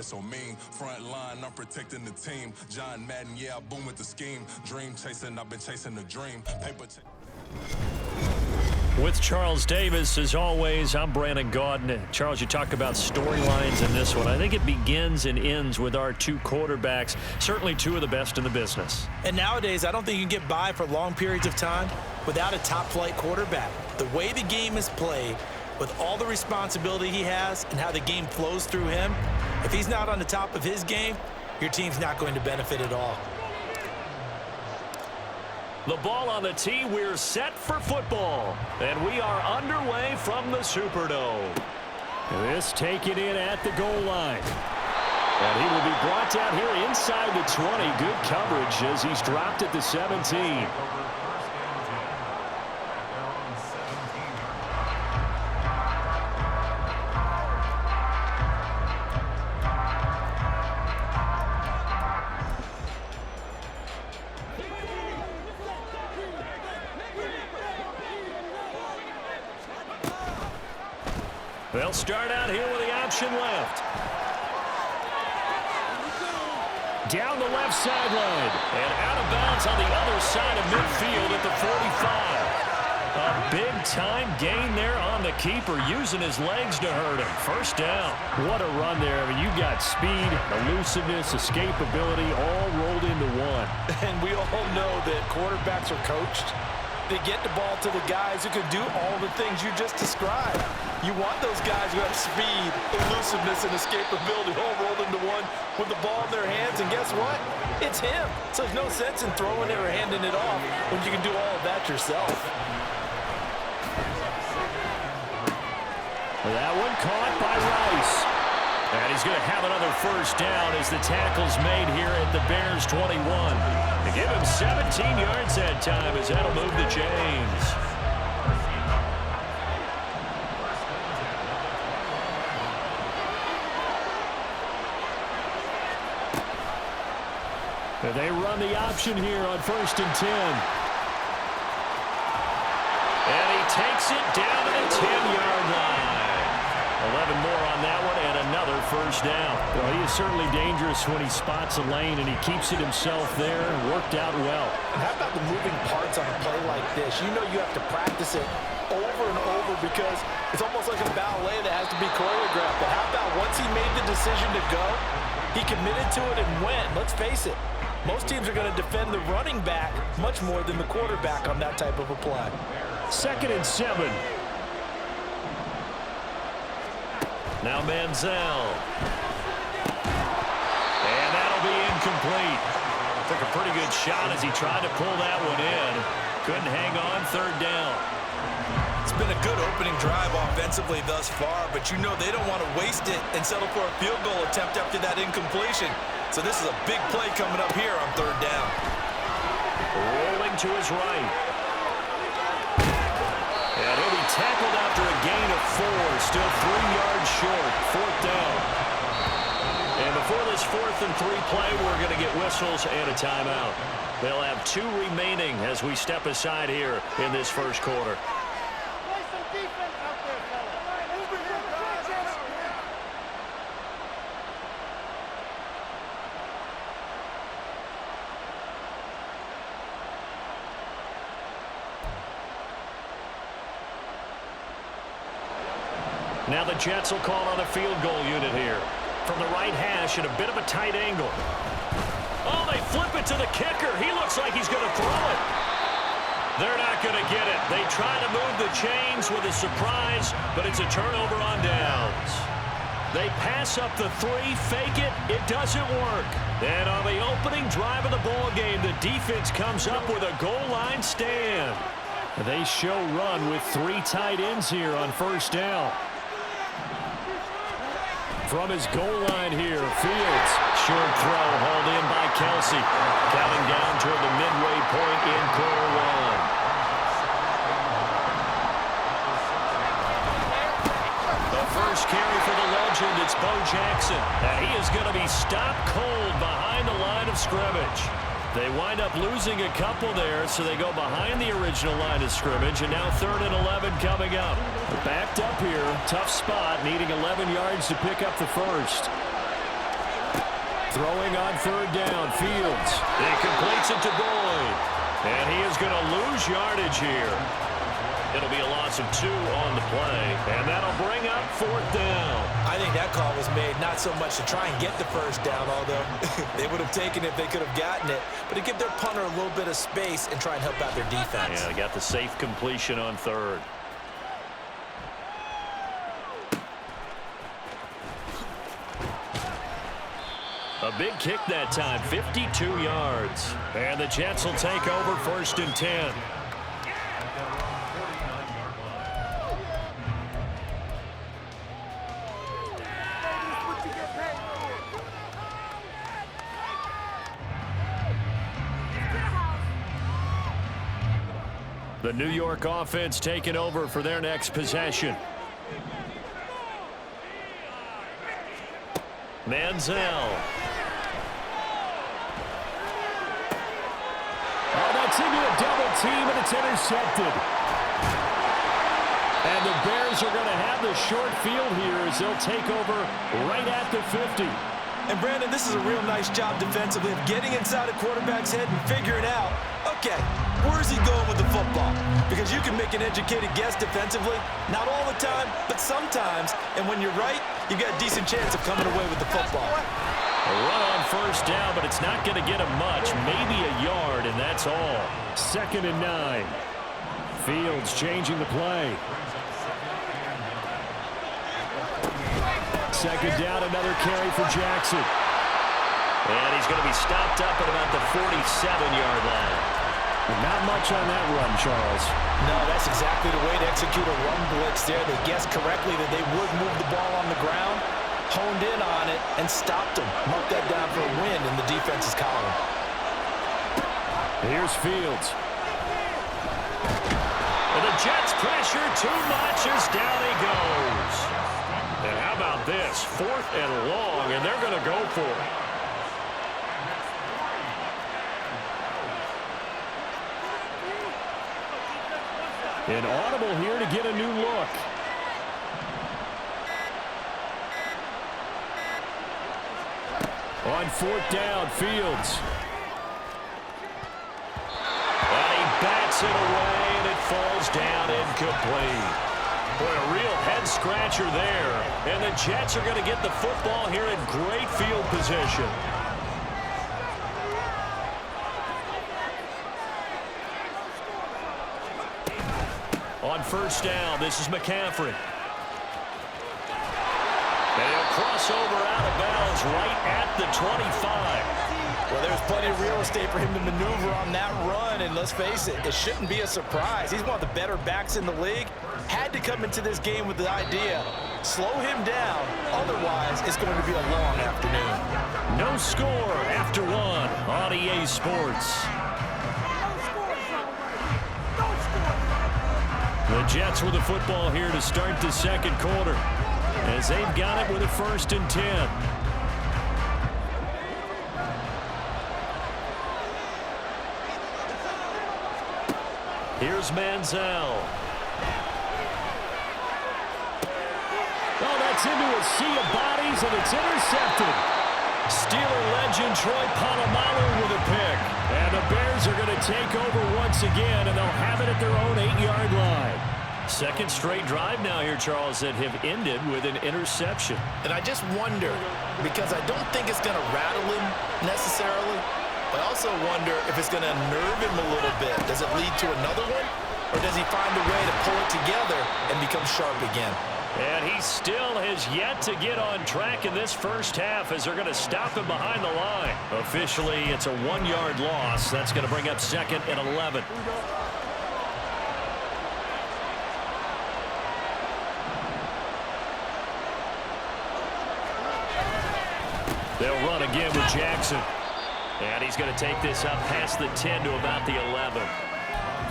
So mean, front line, I'm protecting the team. John Madden, yeah, I boom with the scheme. Dream chasing, I've been chasing the dream. With Charles Davis, as always, I'm Brandon Gaudin. Charles, you talk about storylines in this one. I think it begins and ends with our two quarterbacks, certainly two of the best in the business. And nowadays, I don't think you can get by for long periods of time without a top-flight quarterback. The way the game is played, with all the responsibility he has and how the game flows through him, if he's not on the top of his game, your team's not going to benefit at all. The ball on the tee, we're set for football. And we are underway from the Superdome. This taken in at the goal line. And he will be brought down here inside the 20. Good coverage as he's dropped at the 17. They'll start out here with the option left. Down the left sideline. And out of bounds on the other side of midfield at the 45. A big-time gain there on the keeper, using his legs to hurt him. First down. What a run there. I mean, you got speed, elusiveness, escapability, all rolled into one. And we all know that quarterbacks are coached. They get the ball to the guys who can do all the things you just described. You want those guys who have speed, elusiveness, and escapability all rolled into one with the ball in their hands, and guess what? It's him. So there's no sense in throwing it or handing it off when you can do all of that yourself. That one caught by Rice. And he's going to have another first down as the tackle's made here at the Bears 21. To give him 17 yards that time as that'll move the chains. They run the option here on 1st and 10. And he takes it down to the 10-yard line. 11 more on that one and another first down. Well, he is certainly dangerous when he spots a lane, and he keeps it himself there. Worked out well. And how about the moving parts on a play like this? You know you have to practice it over and over because it's almost like a ballet that has to be choreographed. But how about once he made the decision to go, he committed to it and went. Let's face it, most teams are going to defend the running back much more than the quarterback on that type of a play. 2nd and 7. Now Manziel. And that'll be incomplete. Took a pretty good shot as he tried to pull that one in. Couldn't hang on, 3rd down. It's been a good opening drive offensively thus far, but you know they don't want to waste it and settle for a field goal attempt after that incompletion. So this is a big play coming up here on 3rd down. Rolling to his right. And he'll be tackled after a gain of 4. Still 3 yards short. 4th down. And before this 4th and 3 play, we're going to get whistles and a timeout. They'll have 2 remaining as we step aside here in this first quarter. Now the Jets will call on a field goal unit here. From the right hash at a bit of a tight angle. Oh, they flip it to the kicker. He looks like he's going to throw it. They're not going to get it. They try to move the chains with a surprise, but it's a turnover on downs. They pass up the 3, fake it. It doesn't work. And on the opening drive of the ball game, the defense comes up with a goal line stand. They show run with 3 tight ends here on 1st down. From his goal line here, Fields. Short throw hauled in by Kelsey. Counting down toward the midway point in quarter 1. The first carry for the legend, it's Bo Jackson. And he is going to be stopped cold behind the line of scrimmage. They wind up losing a couple there, so they go behind the original line of scrimmage, and now 3rd and 11 coming up. Backed up here, tough spot, needing 11 yards to pick up the first. Throwing on third down, Fields. He completes it to Boyd. And he is going to lose yardage here. It'll be a loss of 2 on the play, and that'll bring up fourth down. I think that call was made not so much to try and get the first down, although they would have taken it if they could have gotten it, but to give their punter a little bit of space and try and help out their defense. Yeah, they got the safe completion on third. A big kick that time, 52 yards. And the Jets will take over first and 10. The New York offense taking over for their next possession. Manziel. Oh, that's into a double team, and it's intercepted. And the Bears are going to have the short field here as they'll take over right at the 50. And, Brandon, this is a real nice job defensively of getting inside a quarterback's head and figuring out, okay, where's he going with the football? Because you can make an educated guess defensively, not all the time, but sometimes. And when you're right, you've got a decent chance of coming away with the football. A run on first down, but it's not going to get him much, maybe a yard, and that's all. 2nd and 9. Fields changing the play. 2nd down, another carry for Jackson. And he's going to be stopped up at about the 47-yard line. Not much on that run, Charles. No, that's exactly the way to execute a run blitz there. They guessed correctly that they would move the ball on the ground, honed in on it, and stopped them. Marked that down for a win in the defense's column. Here's Fields. And the Jets pressure too much as down he goes. And how about this? 4th and long, and they're going to go for it. An audible here to get a new look. On 4th down, Fields. And he bats it away, and it falls down incomplete. Boy, a real head-scratcher there. And the Jets are going to get the football here in great field position. On first down, this is McCaffrey. And he'll cross over out of bounds right at the 25. Well, there's plenty of real estate for him to maneuver on that run, and let's face it, it shouldn't be a surprise. He's one of the better backs in the league. Had to come into this game with the idea, slow him down, otherwise it's going to be a long afternoon. No score after 1 on EA Sports. The Jets with the football here to start the second quarter, as they've got it with a 1st and 10. Here's Manziel. Oh, that's into a sea of bodies, and it's intercepted. Steeler legend Troy Polamalu with a pick. And the Bears are going to take over once again, and they'll have it at their own 8-yard line. Second straight drive now here, Charles, that have ended with an interception. And I just wonder, because I don't think it's going to rattle him necessarily, but I also wonder if it's going to unnerve him a little bit. Does it lead to another one, or does he find a way to pull it together and become sharp again? And he still has yet to get on track in this first half as they're going to stop him behind the line. Officially, it's a 1-yard loss. That's going to bring up 2nd and 11. They'll run again with Jackson. And he's going to take this up past the 10 to about the 11.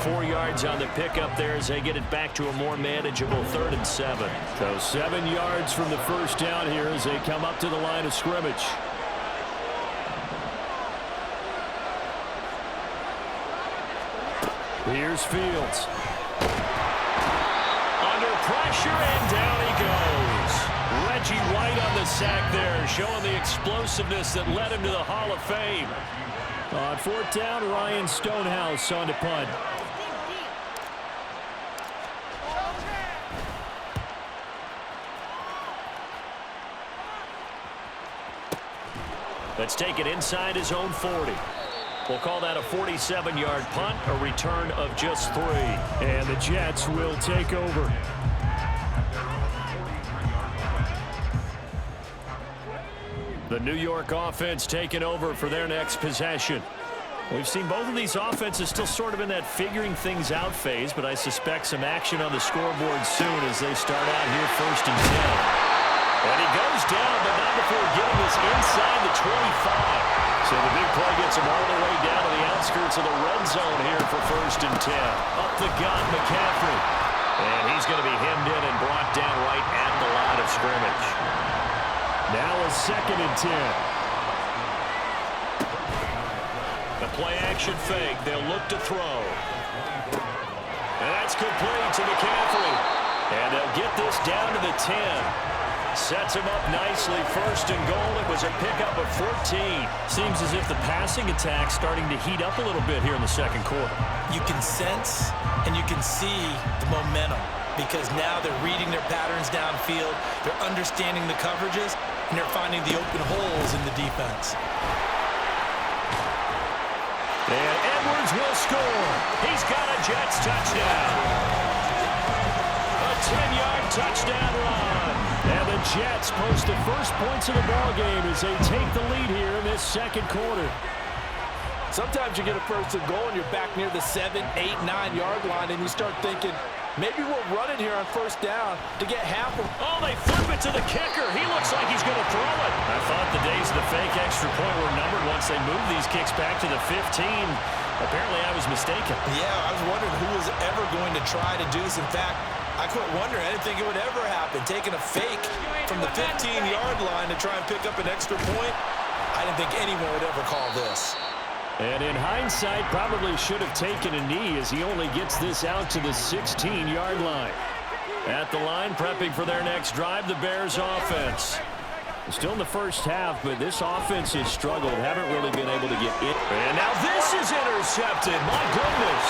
4 yards on the pickup there as they get it back to a more manageable 3rd and 7. So 7 yards from the first down here as they come up to the line of scrimmage. Here's Fields. Under pressure, and down he goes. A.J. White on the sack there, showing the explosiveness that led him to the Hall of Fame. On fourth down, Ryan Stonehouse on to punt. Let's take it inside his own 40. We'll call that a 47-yard punt, a return of just 3. And the Jets will take over. The New York offense taking over for their next possession. We've seen both of these offenses still sort of in that figuring things out phase, but I suspect some action on the scoreboard soon as they start out here 1st and 10. And he goes down, but not before getting us inside the 25. So the big play gets him all the way down to the outskirts of the red zone here for 1st and 10. Up the gut, McCaffrey. And he's going to be hemmed in and brought down right at the line of scrimmage. Now a 2nd and 10. The play-action fake. They'll look to throw. And that's complete to McCaffrey. And they'll get this down to the 10. Sets him up nicely. 1st and goal. It was a pickup of 14. Seems as if the passing attack's starting to heat up a little bit here in the second quarter. You can sense and you can see the momentum because now they're reading their patterns downfield. They're understanding the coverages, and they're finding the open holes in the defense. And Edwards will score. He's got a Jets touchdown. A 10-yard touchdown run. And the Jets post the first points of the ballgame as they take the lead here in this second quarter. Sometimes you get a 1st and goal and you're back near the 7, 8, 9-yard line, and you start thinking, maybe we'll run it here on 1st down to get half of. Oh, they flip it to the kicker. He looks like he's going to throw it. I thought the days of the fake extra point were numbered once they moved these kicks back to the 15. Apparently, I was mistaken. Yeah, I was wondering who was ever going to try to do this. In fact, I quit wondering. I didn't think it would ever happen. Taking a fake from the 15-yard line to try and pick up an extra point, I didn't think anyone would ever call this. And in hindsight, probably should have taken a knee as he only gets this out to the 16-yard line. At the line, prepping for their next drive, the Bears offense. Still in the first half, but this offense has struggled. Haven't really been able to get it. And now this is intercepted. My goodness.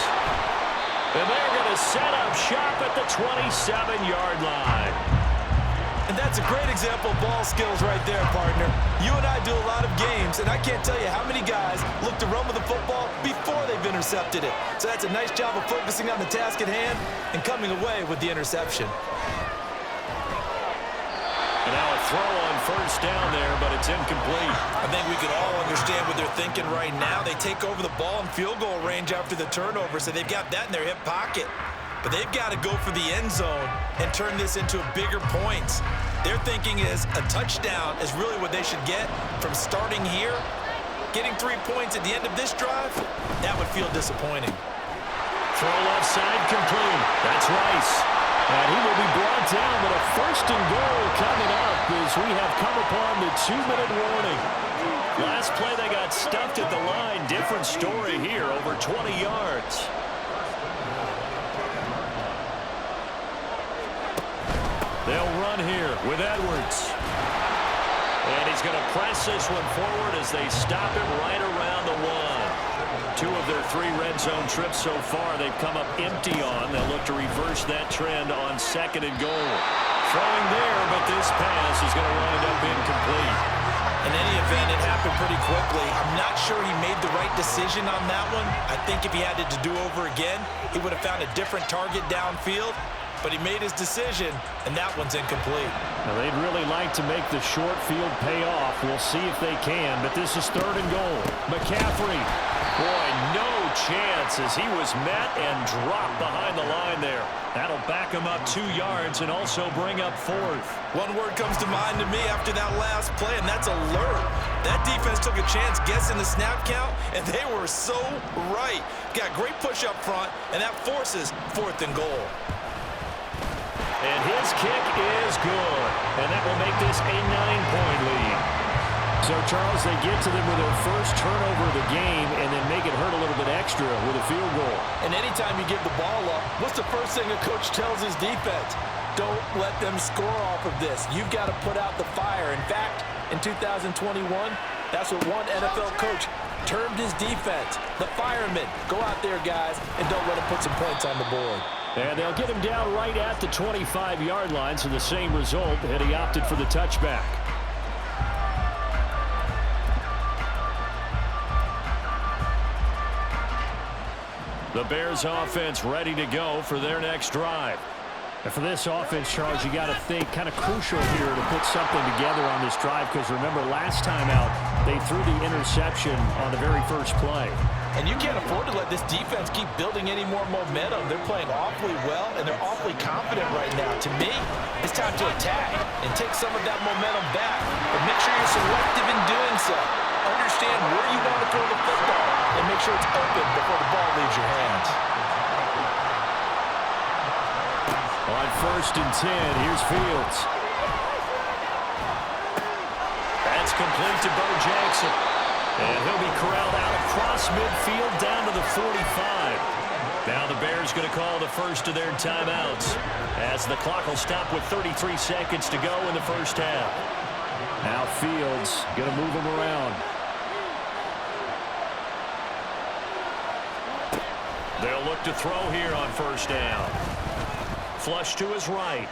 And they're going to set up shop at the 27-yard line. And that's a great example of ball skills right there, partner. You and I do a lot of games, and I can't tell you how many guys look to run with the football before they've intercepted it. So that's a nice job of focusing on the task at hand and coming away with the interception. And now a throw on 1st down there, but it's incomplete. I think we could all understand what they're thinking right now. They take over the ball in field goal range after the turnover, so they've got that in their hip pocket. But they've got to go for the end zone and turn this into bigger points. Their thinking is a touchdown is really what they should get from starting here. Getting 3 points at the end of this drive, that would feel disappointing. Throw left side complete. That's Rice. And he will be brought down, but a 1st and goal coming up as we have come upon the 2-minute warning. Last play they got stuffed at the line. Different story here, over 20 yards. They'll run here with Edwards. And he's going to press this one forward as they stop him right around the 1. 2 of their 3 red zone trips so far they've come up empty on. They'll look to reverse that trend on 2nd and goal. Throwing there, but this pass is going to wind up incomplete. In any event, it happened pretty quickly. I'm not sure he made the right decision on that one. I think if he had it to do over again, he would have found a different target downfield. But he made his decision, and that one's incomplete. Now, they'd really like to make the short field pay off. We'll see if they can, but this is 3rd and goal. McCaffrey. Boy, no chance as he was met and dropped behind the line there. That'll back him up 2 yards and also bring up 4th. One word comes to mind to me after that last play, and that's alert. That defense took a chance guessing the snap count, and they were so right. Got great push up front, and that forces 4th and goal. And his kick is good. And that will make this a 9-point lead. So, Charles, they get to them with their first turnover of the game and then make it hurt a little bit extra with a field goal. And anytime you give the ball up, what's the first thing a coach tells his defense? Don't let them score off of this. You've got to put out the fire. In fact, in 2021, that's what one NFL coach termed his defense. The firemen. Go out there, guys, and don't let them put some points on the board. And they'll get him down right at the 25-yard line, so the same result, and he opted for the touchback. The Bears offense ready to go for their next drive. And for this offense, Charles, you got to think kind of crucial here to put something together on this drive, because remember, last time out, they threw the interception on the very first play. And you can't afford to let this defense keep building any more momentum. They're playing awfully well, and they're awfully confident right now. To me, it's time to attack and take some of that momentum back. But make sure you're selective in doing so. Understand where you want to throw the football, and make sure it's open before the ball leaves your hands. On 1st and 10, here's Fields. That's complete to Bo Jackson. And he'll be corralled out across midfield down to the 45. Now the Bears going to call the first of their timeouts, as the clock will stop with 33 seconds to go in the first half. Now Fields going to move him around. They'll look to throw here on 1st down. Flush to his right.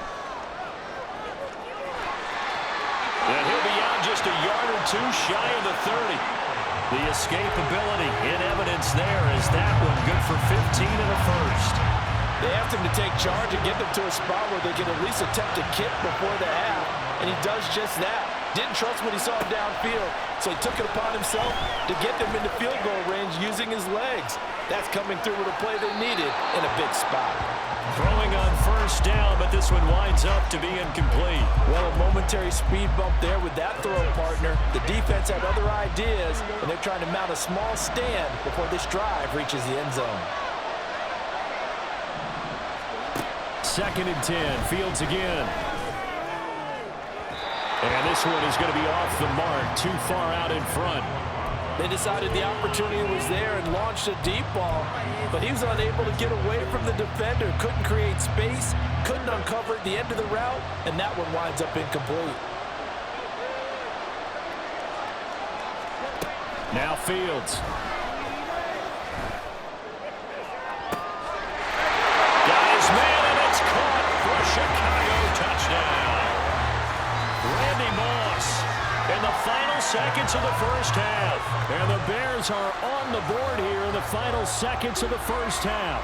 And he'll be out just a yard or two shy of the 30. The escapability in evidence there, as that one good for 15 in the first. They asked him to take charge and get them to a spot where they can at least attempt a kick before the half, and he does just that. Didn't trust what he saw downfield, so he took it upon himself to get them into field goal range using his legs. That's coming through with a play they needed in a big spot. Throwing on 1st down, but this one winds up to be incomplete. Well, a momentary speed bump there with that throw, partner. The defense had other ideas, and they're trying to mount a small stand before this drive reaches the end zone. 2nd and 10, Fields again. And this one is going to be off the mark, too far out in front. They decided the opportunity was there and launched a deep ball, but he was unable to get away from the defender, couldn't create space, couldn't uncover at the end of the route, and that one winds up incomplete. Now Fields. Got his man, and it's caught for a Chicago touchdown. Randy Moss in the final seconds of the first half. And the Bears are on the board here in the final seconds of the first half.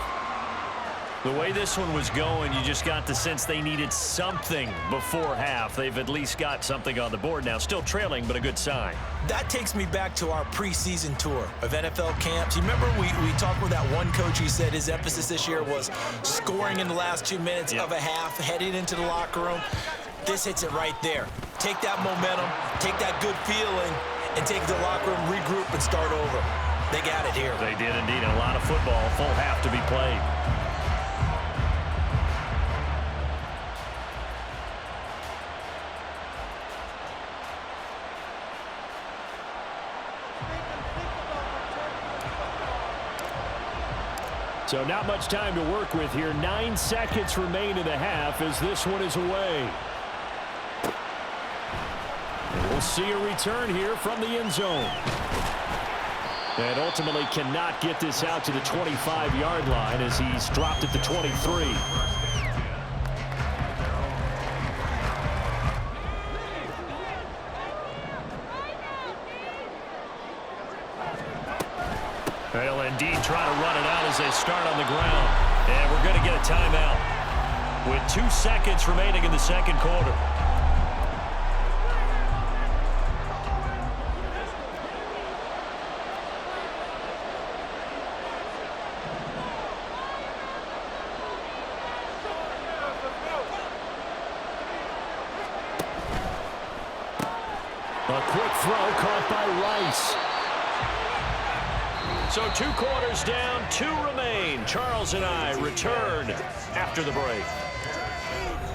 The way this one was going, you just got the sense they needed something before half. They've at least got something on the board now. Still trailing, but a good sign. That takes me back to our preseason tour of NFL camps. You remember we talked with that one coach who said his emphasis this year was scoring in the last 2 minutes of a half, heading into the locker room. This hits it right there. Take that momentum, take that good feeling, and take the locker room, regroup, and start over. They got it here. They did indeed. A lot of football, full half to be played. So not much time to work with here. 9 seconds remain in the half as this one is away. We'll see a return here from the end zone. And ultimately cannot get this out to the 25-yard line as he's dropped at the 23. They'll indeed try to run it out as they start on the ground. And we're going to get a timeout with 2 seconds remaining in the second quarter. A quick throw caught by Rice. So 2 quarters down, 2 remain. Charles and I return after the break.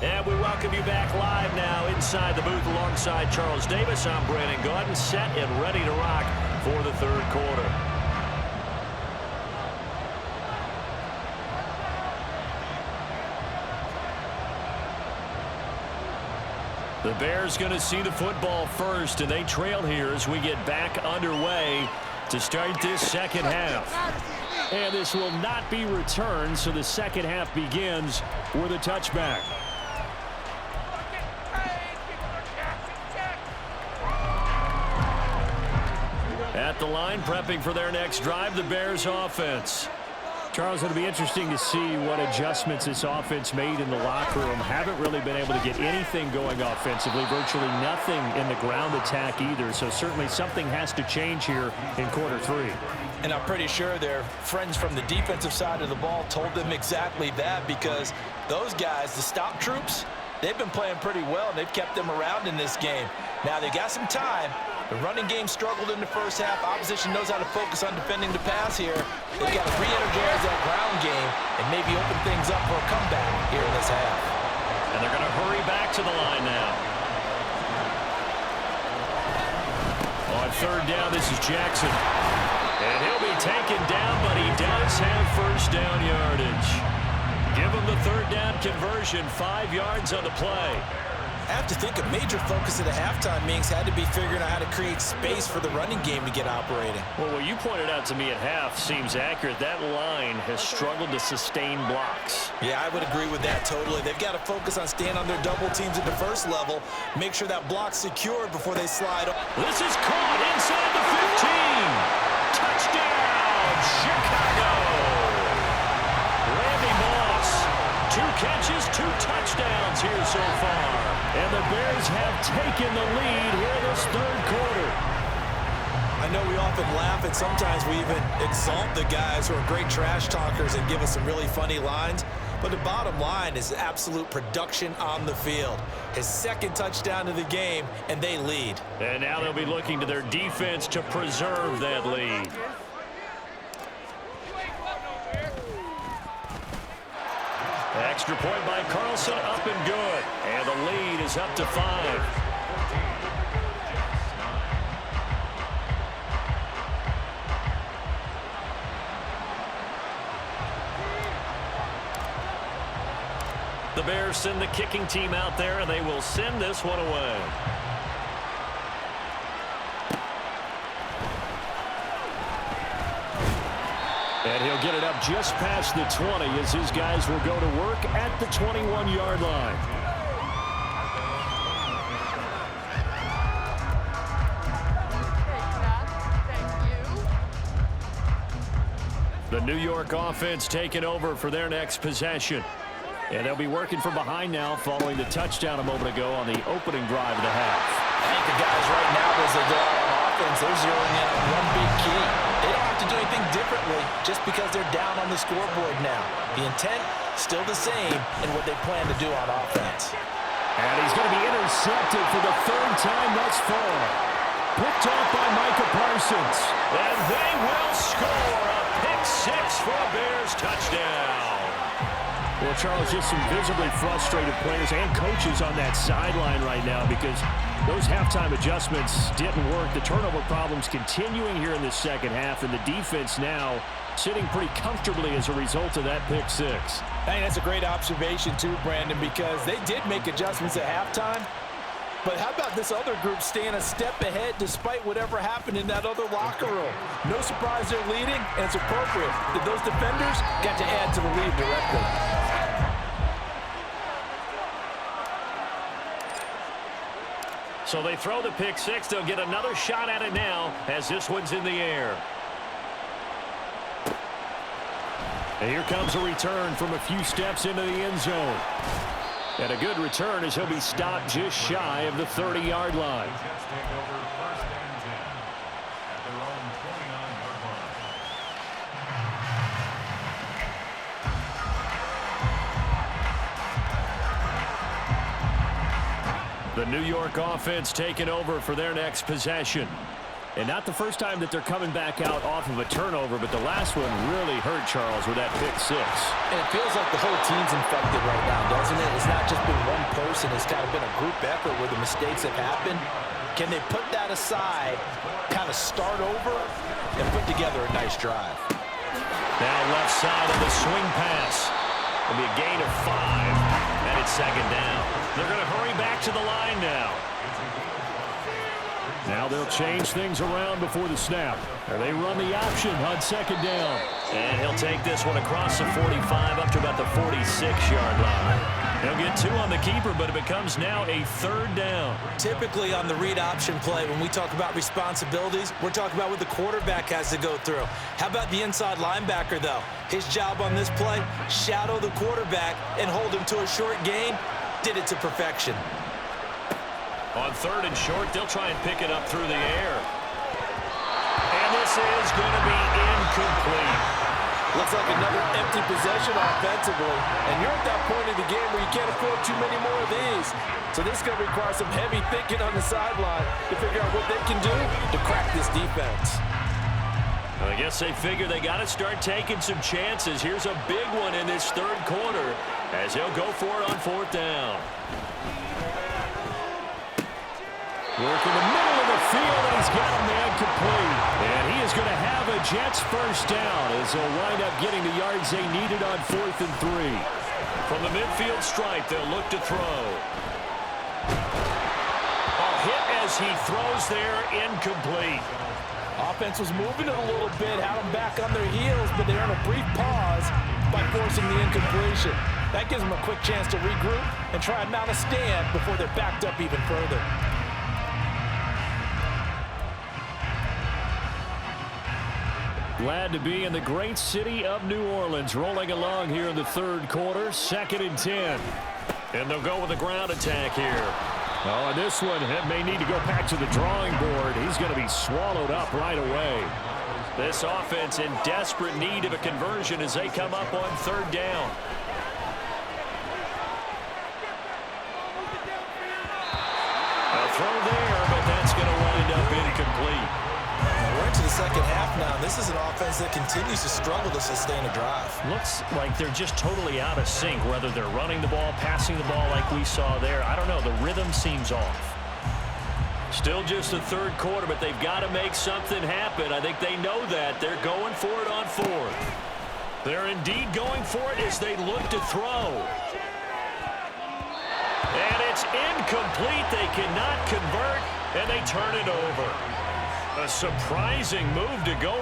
And we welcome you back live now inside the booth alongside Charles Davis. I'm Brandon Gaudin, set and ready to rock for the third quarter. The Bears going to see the football first, and they trail here as we get back underway to start this second half. And this will not be returned, so the second half begins with a touchback. At the line, prepping for their next drive, the Bears offense. Charles, it'll be interesting to see what adjustments this offense made in the locker room. Haven't really been able to get anything going offensively, virtually nothing in the ground attack either. So certainly something has to change here in quarter three. And I'm pretty sure their friends from the defensive side of the ball told them exactly that, because those guys, the stop troops, they've been playing pretty well, and they've kept them around in this game. Now they got some time. The running game struggled in the first half. Opposition knows how to focus on defending the pass here. They've got to re-energize that ground game and maybe open things up for a comeback here in this half. And they're going to hurry back to the line now. On third down, this is Jackson. And he'll be taken down, but he does have first down yardage. Give him the third down conversion, 5 yards on the play. I have to think a major focus at the halftime, Minks, had to be figuring out how to create space for the running game to get operating. Well, what you pointed out to me at half seems accurate. That line has struggled to sustain blocks. Yeah, I would agree with that totally. They've got to focus on staying on their double teams at the first level, make sure that block's secured before they slide. This is caught inside the 15. Touchdown, Chicago. Randy Moss, 2 catches, 2 touchdowns here so far. And the Bears have taken the lead here this third quarter. I know we often laugh, and sometimes we even exalt the guys who are great trash talkers and give us some really funny lines. But the bottom line is absolute production on the field. His second touchdown of the game, and they lead. And now they'll be looking to their defense to preserve that lead. Extra point by Carlson, up and good. And the lead is up to 5. The Bears send the kicking team out there, and they will send this one away. And he'll get it up just past the 20 as his guys will go to work at the 21-yard line. The New York offense taking over for their next possession. And they'll be working from behind now following the touchdown a moment ago on the opening drive of the half. I think the guys right now, as they go out on offense, they're zeroing in on one big key. They don't have to do anything differently just because they're down on the scoreboard now. The intent, still the same in what they plan to do on offense. And he's going to be intercepted for the third time thus far. Picked off by Micah Parsons. And they will score a pick-6 for a Bears touchdown. Well, Charles, just some visibly frustrated players and coaches on that sideline right now because those halftime adjustments didn't work. The turnover problems continuing here in the second half, and the defense now sitting pretty comfortably as a result of that pick-6. I think that's a great observation too, Brandon, because they did make adjustments at halftime. But how about this other group staying a step ahead despite whatever happened in that other locker room? No surprise they're leading, and it's appropriate that those defenders got to add to the lead directly. So they throw the pick-6. They'll get another shot at it now as this one's in the air. And here comes a return from a few steps into the end zone. And a good return as he'll be stopped just shy of the 30-yard line. The New York offense taking over for their next possession. And not the first time that they're coming back out off of a turnover, but the last one really hurt Charles with that pick-6. And it feels like the whole team's infected right now, doesn't it? It's not just been one person. It's kind of been a group effort where the mistakes have happened. Can they put that aside, kind of start over, and put together a nice drive? Now left side of the swing pass. It'll be a gain of 5. And it's second down. They're going to hurry back to the line now. Now they'll change things around before the snap. Or they run the option on second down. And he'll take this one across the 45 up to about the 46-yard line. He'll get 2 on the keeper, but it becomes now a third down. Typically on the read option play, when we talk about responsibilities, we're talking about what the quarterback has to go through. How about the inside linebacker, though? His job on this play, shadow the quarterback and hold him to a short gain. Did it to perfection. On third and short, they'll try and pick it up through the air. And this is going to be incomplete. Looks like another empty possession offensively. And you're at that point in the game where you can't afford too many more of these. So this is going to require some heavy thinking on the sideline to figure out what they can do to crack this defense. Well, I guess they figure they got to start taking some chances. Here's a big one in this third quarter as he'll go for it on fourth down. Work in the middle of the field, and he's got a man complete. And he is going to have a Jets first down as they'll wind up getting the yards they needed on 4th and 3. From the midfield stripe, they'll look to throw. A hit as he throws there, incomplete. Offense was moving it a little bit, had them back on their heels, but they're on a brief pause by forcing the incompletion. That gives them a quick chance to regroup and try and mount a stand before they're backed up even further. Glad to be in the great city of New Orleans, rolling along here in the third quarter, 2nd and 10. And they'll go with a ground attack here. Oh, and this one may need to go back to the drawing board. He's going to be swallowed up right away. This offense in desperate need of a conversion as they come up on third down. A throw there, but that's going to wind up incomplete. We're into the second half now. This is an offense that continues to struggle to sustain a drive. Looks like they're just totally out of sync, whether they're running the ball, passing the ball like we saw there. I don't know. The rhythm seems off. Still just the third quarter, but they've got to make something happen. I think they know that. They're going for it on fourth. They're indeed going for it as they look to throw. And it's incomplete. They cannot convert, and they turn it over. A surprising move to go.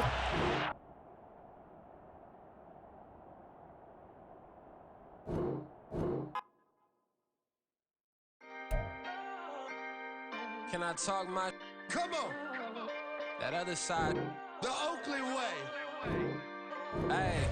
Can I talk my... Come on. That other side. The Oakland way. Hey.